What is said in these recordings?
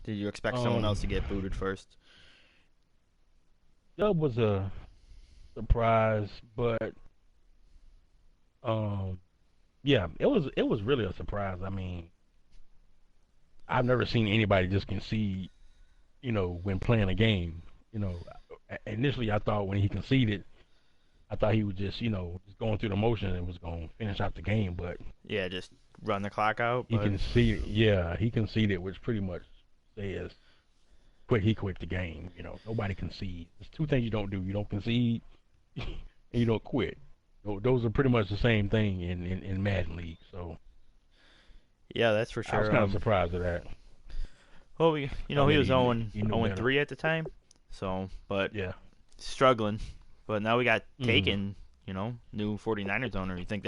Did you expect someone else to get booted first? That was a surprise, but um, yeah, it was really a surprise. I mean, I've never seen anybody just concede, when playing a game. You know, Initially I thought when he conceded, I thought he was just going through the motion and was going to finish out the game, but Yeah, just run the clock out. he But conceded. Yeah, he conceded, which pretty much says he quit the game. Nobody concedes. There's two things you don't do. You don't concede, and you don't quit. Those are pretty much the same thing in Madden League. So yeah, that's for I was sure. kind of surprised at that. Well, Thought he was maybe 0 he knew 0 better. 3 at the time. So, but Yeah. struggling. But now we got Hmm. Taken, new 49ers owner. You think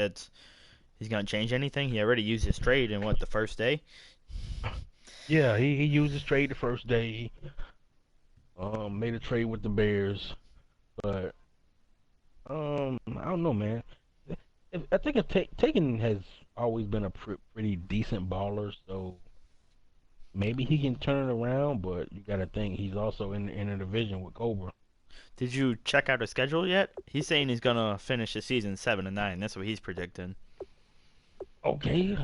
he's gonna change anything? He already used his trade in the first day. Yeah, he used his trade the first day. Made a trade with the Bears, but I don't know, man. I think Taken has always been a pretty decent baller, so maybe he can turn it around. But you got to think he's also in a division with Cobra. Did you check out his schedule yet? He's saying he's gonna finish the season 7-9. That's what he's predicting. Okay,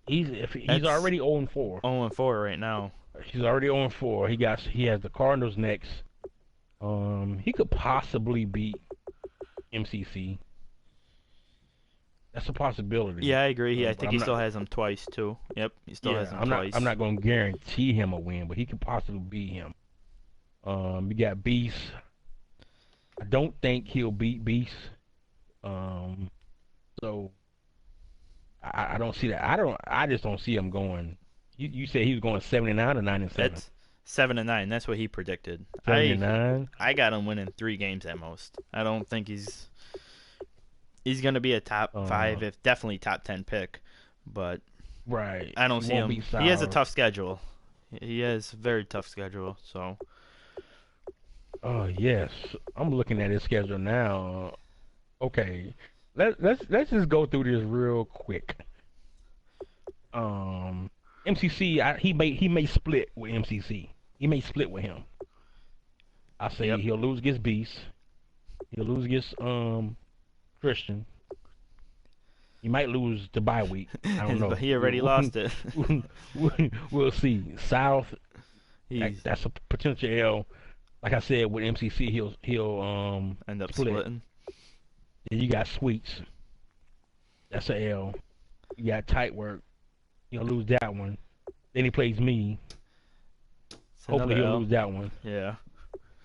if he's That's already 0 4. 0-4 right now. He's already 0 4. He has the Cardinals next. He could possibly beat MCC. That's a possibility. Yeah, I agree. I But think I'm he not. still has him twice too. Yep, he still has Yeah, him I'm not. I'm twice. not going to guarantee him a win, but he could possibly beat him. You got Beast. I don't think he'll beat Beast. Um, so I don't see that. I don't. I just don't see him going. You said he was going 79 or 97. That's 7-9. That's what he predicted. I 79. I got him winning 3 games at most. I don't think he's gonna be a top Uh, five, if definitely top 10 pick, but right. I don't He see won't him. be He has a sour. tough schedule. He has a very tough schedule. So Oh yes, I'm looking at his schedule now. Okay, let's just go through this real quick. Um, MCC, he may split with MCC. He may split with him. I say yep, he'll lose against Beast. He'll lose against Christian. He might lose the bye week. I don't but know. he already lost it. We'll see. South, He's that's a potential L. Like I said with MCC, he'll end up split. splitting. Then you got Sweets. That's a L. You got Tight Work. He'll lose that one. Then he plays me. It's Hopefully another he'll L. lose that one. Yeah,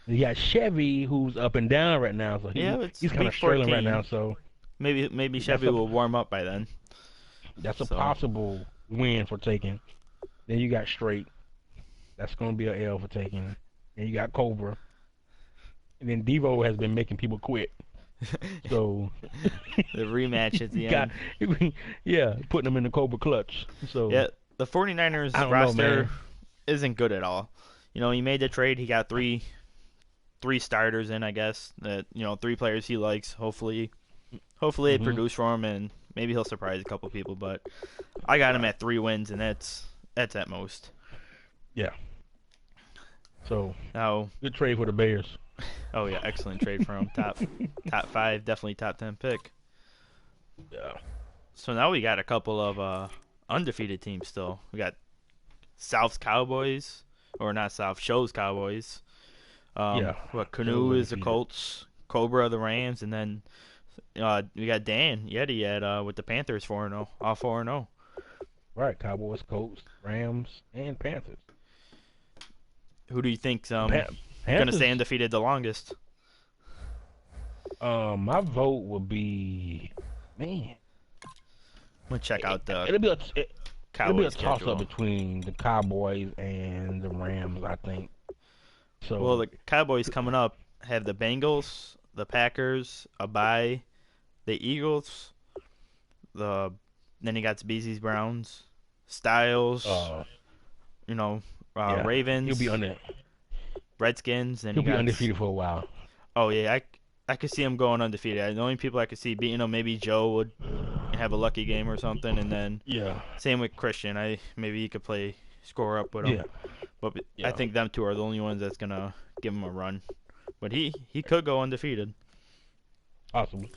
You got Chevy, who's up and down right now, so yeah. he It's he's kind week of struggling right 14. now. So Maybe that's Chevy a will warm up by then. that's a So possible win for taking. Then you got Straight. That's gonna be a L for taking. And you got Cobra. And then Devo has been making people quit. So the rematch at you the got end. yeah, putting them in the Cobra clutch. So Yeah, the I 49ers don't know, roster man. isn't good at all. He made the trade. He got three starters in, I guess. That 3 players he likes. Hopefully they Hmm. produce for him, and maybe he'll surprise a couple people. But I got him Right. at 3 wins, and that's at most. Yeah. So Now, good trade for the Bears. oh yeah, excellent trade for him. Top 5, definitely top 10 pick. Yeah. So now we got a couple of undefeated teams still. We got South's Cowboys, or not South, Show's Cowboys. Yeah. What Shows Canoe is the undefeated. Colts, Cobra the Rams, and then we got Dan Yeti at with the Panthers 4-0, all 4-0. Right. Cowboys, Colts, Rams, and Panthers. Who do you think's gonna stay Panthers. undefeated the longest? My vote would be, man. I'm gonna check It, out the it'll be it'll be a Cowboys toss up schedule. between the Cowboys and the Rams, I think. Well, So the Cowboys coming up have the Bengals, the Packers, a bye, the Eagles, the then you got the Beezy's Browns, Styles, uh, you know, yeah, he'll be Ravens, under Redskins, and he'll you be got undefeated for a while. oh yeah, I could see him going undefeated. The only people I could see beating him, maybe Joe would have a lucky game or something, and then Yeah. same with Christian. Maybe he could play score up with him. Yeah, But I yeah, think them two are the only ones that's gonna give him a run. But he could go undefeated. possibly.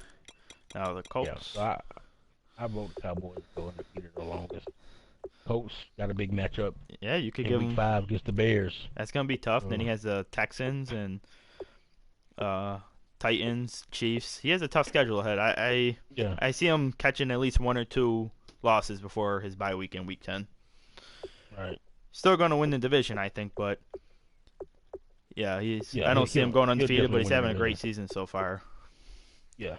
Now the Yeah, so Colts. I vote the Cowboys go undefeated the longest. Colts got a big matchup Yeah, you could in give Week him. 5 against the Bears. That's gonna be tough. Then So he has the Texans and uh, Titans, Chiefs. He has a tough schedule ahead. yeah, I see him catching at least one or two losses before his bye week in Week 10. right. Still going to win the division, I think, but yeah, he's. Yeah, I don't see him going he'll undefeated, but definitely he's win the having a great division. season so far. Yeah,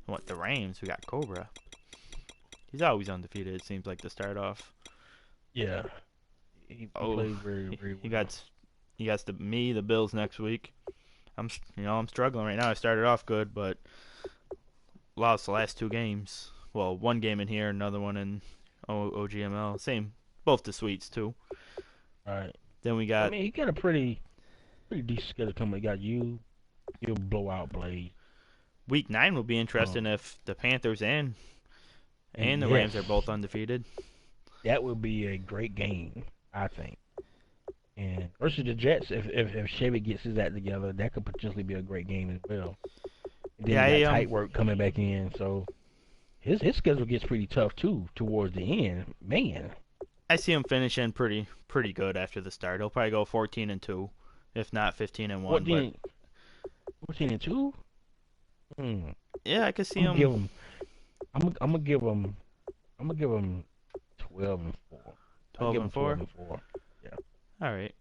What the Rams? We got Cobra. He's always undefeated. It seems like to start off. yeah. He Oh, played very, very he well. got the Bills next week. I'm struggling right now. I started off good, but lost the last two games. Well, one game in here, another one in OGML. Same, both the suites too. Right. Then we I got mean, he got a pretty decent schedule coming. He got you. He'll blow out Blade. Week 9 will be interesting Um, if the Panthers and and the yes, Rams are both undefeated. that would be a great game, I think. And versus the Jets, if Chevy gets his act together, that could potentially be a great game as well. And then Yeah, you got tight work coming back in, so his schedule gets pretty tough too towards the end. Man, I see him finishing pretty good after the start. He'll probably go 14-2, if not 15-1. But 14, 14 and 2. Hmm. yeah, I could see I'm gonna him give him. I'm gonna give him. I'm gonna give him 12 and 4. I'll 12 give him and 12 4. and 4. Yeah. All right.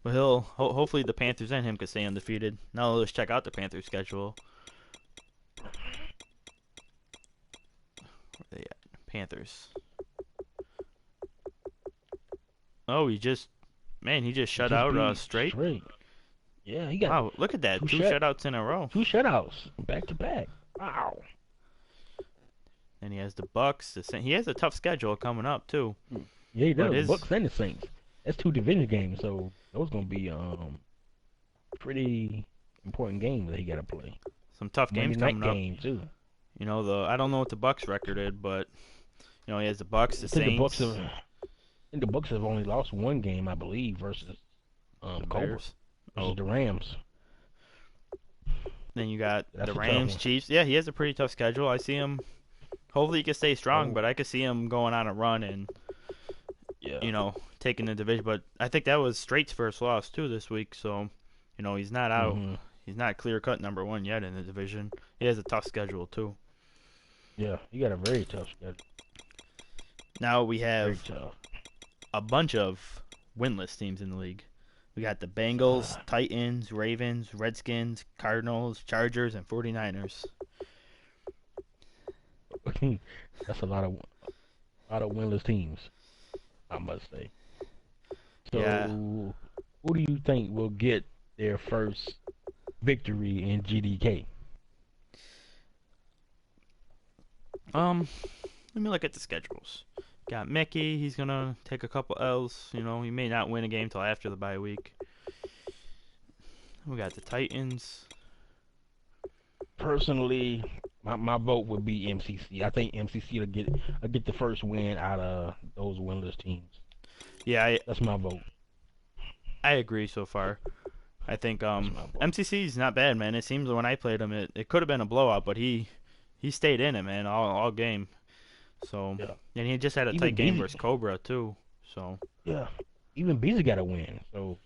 But hopefully the Panthers and him could stay undefeated. Now let's check out the Panthers schedule. Where they at? Panthers. Oh, he just He shut just out beat straight. straight. Yeah, he got Wow, look at that. two Two shut shutouts in a row. two shutouts back to back. Wow. And he has the Bucks. He has a tough schedule coming up too. Yeah, he But does. The his Bucks and the Saints. That's two division games, so those gonna be pretty important games that he got to play. some tough Monday games night coming up. game too. I don't know what the Bucks record is, but he has the Bucks, the I think the Bucks Saints, have. I think the Bucks have only lost one game, I believe, versus the Cobra Bears. versus Oh, the Rams. then you got That's the a tough Rams, one. Chiefs. Yeah, he has a pretty tough schedule. I see him. Hopefully, he can stay strong, Oh, but I could see him going on a run and yeah. taking the division. But I think that was Straight's first loss too this week, so he's not out. Hmm. He's not clear cut number one yet in the division. He has a tough schedule too. Yeah, he got a very tough schedule. Now we Very have tough. a bunch of winless teams in the league. We got the Bengals, Titans, Ravens, Redskins, Cardinals, Chargers, and 49ers. That's a lot of winless teams, I must say. So, Yeah. who do you think will get their first victory in GDK? Let me look at the schedules. Got Mickey. He's gonna take a couple L's. He may not win a game till after the bye week. We got the Titans. Personally, my vote would be MCC. I think MCC will get the first win out of those winless teams. Yeah, That's my vote. I agree so far. I think That's my vote. MCC's not bad, man. It seems when I played him, it could have been a blowout, but he stayed in it, man, all game. So Yeah. and he just had a Even tight game Beasley, versus Cobra too. So yeah. Even Beasley got to win. So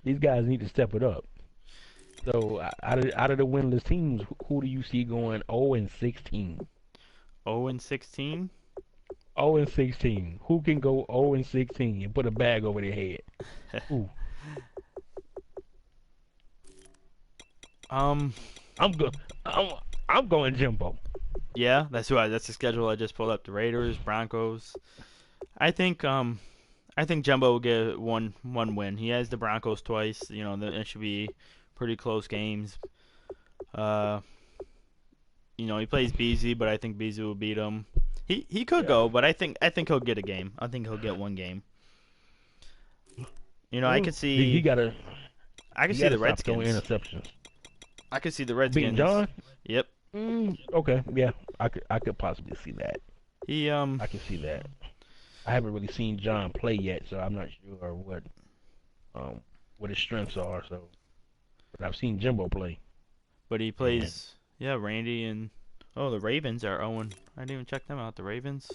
these guys need to step it up. So out of the winless teams, who do you see going 0 and 16? 0-16. 0 and 16. Who can go 0 and 16 and put a bag over their head? Ooh, um, I'm go. I'm going Jimbo. yeah, that's the schedule I just pulled up. The Raiders, Broncos. I think Jumbo will get one win. He has the Broncos twice. It should be pretty close games. Uh, he plays Beasley, but I think Beasley will beat him. He could Yeah. go, but I think he'll get a game. I think he'll get one game. I Well, could he see gotta I could he see the gotta stop throwing Redskins. interceptions. I could see the Beating Redskins. John? Yep. Okay, yeah, I could possibly see that. He I can see that. I haven't really seen John play yet, so I'm not sure um what his strengths are. So, but I've seen Jimbo play, but he and plays. Yeah, Randy and the Ravens are 0. I didn't even check them out. The Ravens.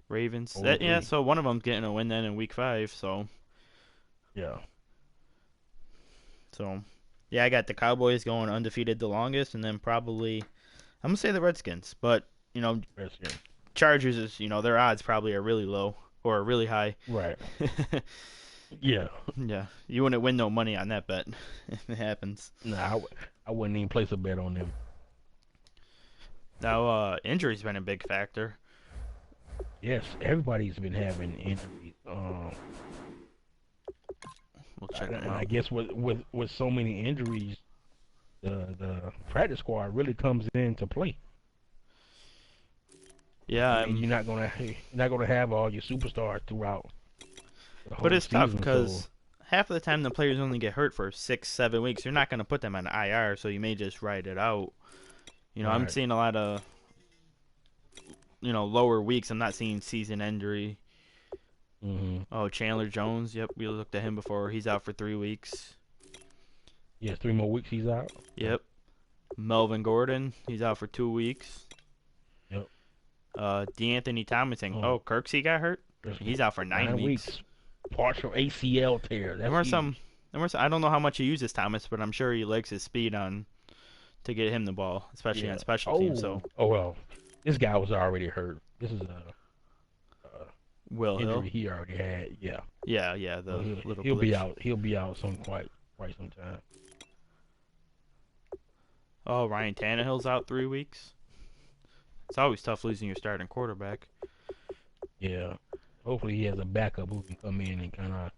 over Yeah, three. so one of them's getting a win then in week 5. Yeah. So yeah, I got the Cowboys going undefeated the longest, and then probably I'm gonna say the Redskins. But Redskins. Chargers is their odds probably are really low or really high. Right. Yeah. Yeah, you wouldn't win no money on that bet if it happens. Nah, I wouldn't even place a bet on them. Now, injury's been a big factor. Yes, everybody's been having injuries. We'll check them And I out. guess with so many injuries, the practice squad really comes into play. Yeah, I mean, you're not gonna have all your superstars throughout the but whole it's tough season. So because half of the time the players only get hurt for 6, 7 weeks. You're not going to put them on IR, so you may just ride it out. I'm right. seeing a lot of lower weeks. I'm not seeing season injury. Hmm. Oh, Chandler Jones. Yep, we looked at him before. He's out for 3 weeks. Yes, 3 more weeks he's out. Yep. Yep. Melvin Gordon. He's out for 2 weeks. Yep. DeAnthony Thomason. Um, Oh, Kirksey got hurt. just He's out for 9 weeks. 9 weeks. Partial ACL tear. There That's were some. huge. I don't know how much he uses Thomas, but I'm sure he likes his speed on to get him the ball, especially on Yeah. special teams. So Oh well. This guy was already hurt. This is a Will Hill. injury he already had. Yeah. Yeah, So the little he'll be glitch. out. He'll be out quite some time. Oh, Ryan Tannehill's out 3 weeks. It's always tough losing your starting quarterback. Yeah. Hopefully he has a backup who can come in and kind of,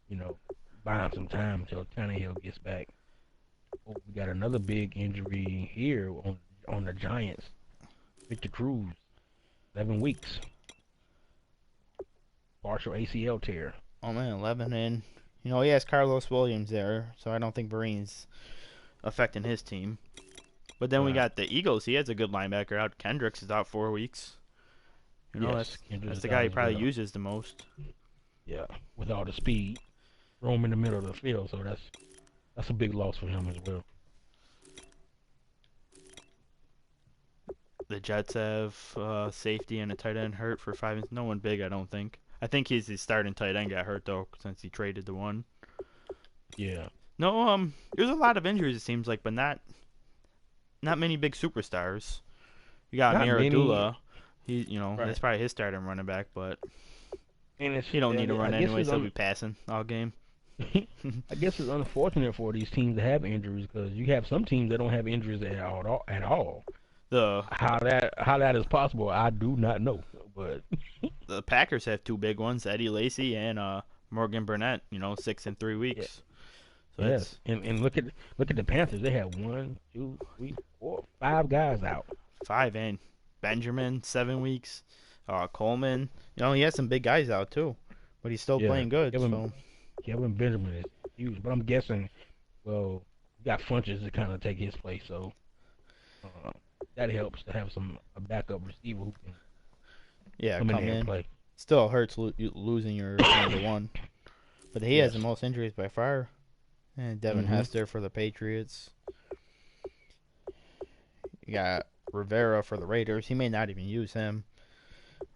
you know, buy him some time until Tannehill gets back. Oh, we got another big injury here on the Giants. Victor Cruz, 11 weeks, partial ACL tear. Oh man, 11 and he has Carlos Williams there, so I don't think Vereen's affecting his team. But then we Right. got the Eagles. He has a good linebacker out. Kendricks is out 4 weeks. Yes, Kendrick That's is the out guy he as probably well. uses the most. Yeah, with all the speed, roam in the middle of the field, so that's a big loss for him as well. The Jets have safety and a tight end hurt for 5. No one big, I don't think. I think he's his starting tight end got hurt though, since he traded the one. Yeah, No, there's a lot of injuries it seems like, but not many big superstars. You got not Amir many. Abdullah. That's Right, probably his starting running back, but and he don't need to I run guess anyway, so he'll be passing all game. I guess it's unfortunate for these teams to have injuries because you have some teams that don't have injuries at all. At all. The How that is possible, I do not know. But the Packers have 2 big ones, Eddie Lacy and Morgan Burnett. 6 in 3 weeks. So yes, that's and look at the Panthers. They have 5 guys out. 5 and Benjamin 7 weeks. Coleman. He has some big guys out too, but he's still Yeah, playing good. Kevin So Kevin Benjamin is huge, but I'm guessing, well, you got Funches to kind of take his place, so uh, that helps to have a backup receiver who can yeah, come in come there and in. play. Still hurts losing your number one, but he has Yes. the most injuries by far. And Devin Hmm. Hester for the Patriots. You got Rivera for the Raiders. He may not even use him.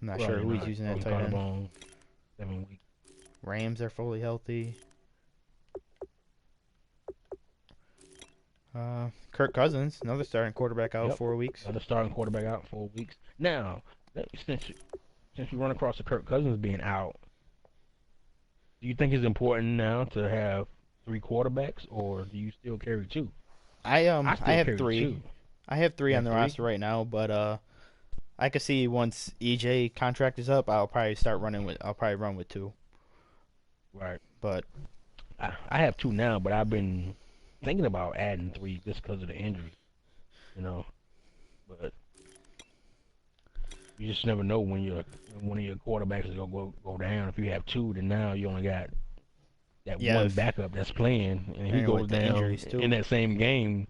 I'm not sure Probably who he's not. using that Broken tight end. collarbone, 7 weeks. Rams are fully healthy. Kirk Cousins, another starting quarterback, out Yep. 4 weeks. Other starting quarterback out 4 weeks. Now, since you run across the Kirk Cousins being out, do you think it's important now to have 3 quarterbacks, or do you still carry 2? I I still have carry 3. 2. I have three You on have the 3? roster right now, but I could see once EJ contract is up, I'll probably start running with. I'll probably run with 2. Right. But I have 2 now, but I've been thinking about adding 3 just because of the injury, you know. But you just never know when one of your quarterbacks is gonna go down. If you have 2, then now you only got that yeah, one backup that's playing, and he and goes with the down injuries too. in that same game.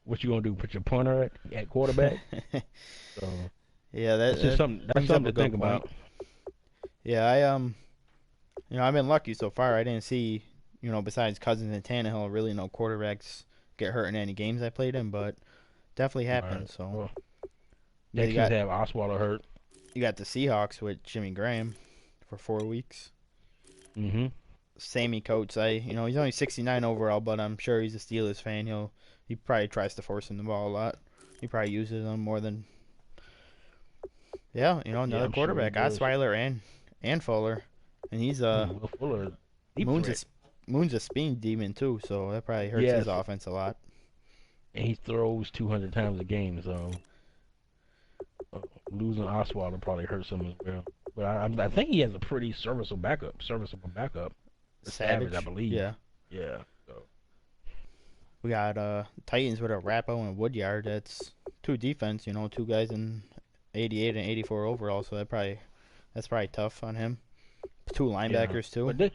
What you gonna do? Put your punter at quarterback? So Yeah, That's just that something. That's brings up something a to think good point. about. Yeah, I've been lucky so far. I didn't see, besides Cousins and Tannehill, really no quarterbacks get hurt in any games I played in, but definitely happened. Right. So Well, yeah, you Texans got have Osweiler hurt. you got the Seahawks with Jimmy Graham for 4 weeks. Mm-hmm. Sammy Coates, he's only 69 overall, but I'm sure he's a Steelers fan. He probably tries to force him the ball a lot. He probably uses them more than yeah. Yeah, Another I'm sure he quarterback, does. Osweiler and Fuller, and he's Will Fuller, deep Moon's a threat. Moon's a speed demon too, so that probably hurts his Yes, offense a lot. and he throws 200 times a game, so uh, losing Osweiler probably hurts him as well. But I think he has a pretty serviceable backup for Savage, I Savage, believe. yeah. Yeah. So We got Titans with a Rappo and Woodyard. That's two defense, two guys in 88 and 84 overall. So that's probably tough on him. Two yeah, linebackers too. but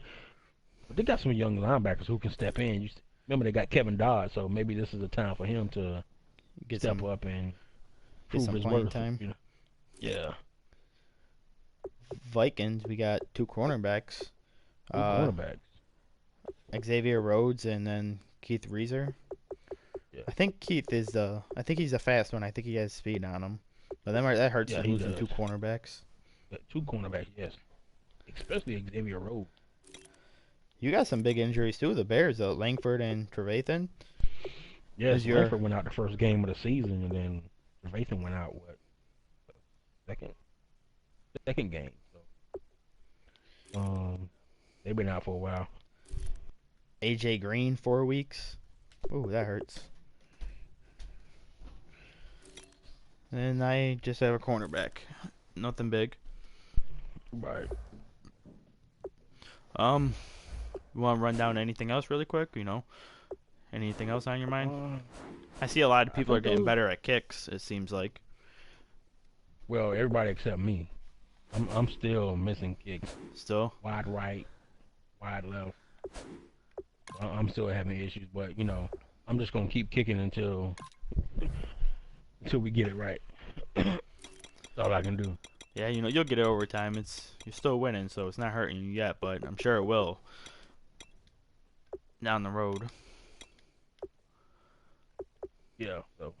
they got some young linebackers who can step in. Remember they got Kevin Dodd, so maybe this is a time for him to Get step some up and get prove some his playing worth. time. Yeah. Vikings, we got two cornerbacks. Two Uh, cornerbacks. Xavier Rhodes and then Keith Reeser. Yeah. I think he's the fast one. I think he has speed on him. But that hurts Yeah, you he losing does. two cornerbacks. Two cornerbacks, yes. Especially Xavier Rhodes. You got some big injuries too. The Bears, Langford and Trevathan. Yes, Is your Langford went out the first game of the season, and then Nathan went out second second game. So they've been out for a while. AJ Green 4 weeks. Ooh, that hurts. And I just have a cornerback. Nothing big. Right. Um, you want to run down anything else really quick? Anything else on your mind? Uh, I see a lot of I people are think getting those. better at kicks. It seems like. Well, everybody except me. I'm still missing kicks. Still. Wide right, wide left. I'm still having issues, but I'm just gonna keep kicking until we get it right. That's all I can do. Yeah, you'll get it over time. You're still winning, so it's not hurting you yet, but I'm sure it will down the road. Yeah, so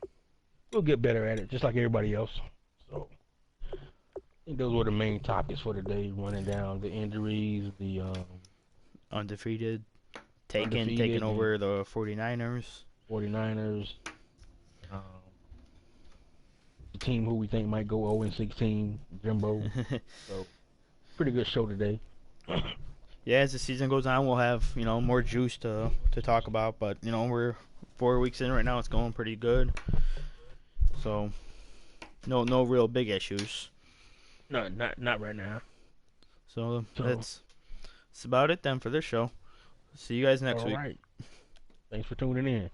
we'll get better at it, just like everybody else. So I think those were the main topics for today. Running down the injuries, the Undefeated. Taking undefeated, and over the 49ers. 49ers. Um, the team who we think might go 0-16, Jimbo. So pretty good show today. Yeah, as the season goes on, we'll have more juice to talk about. But we're 4 weeks in right now. It's going pretty good. So no real big issues. No, not right now. So So that's about it then for this show. See you guys next all week. right. Thanks for tuning in.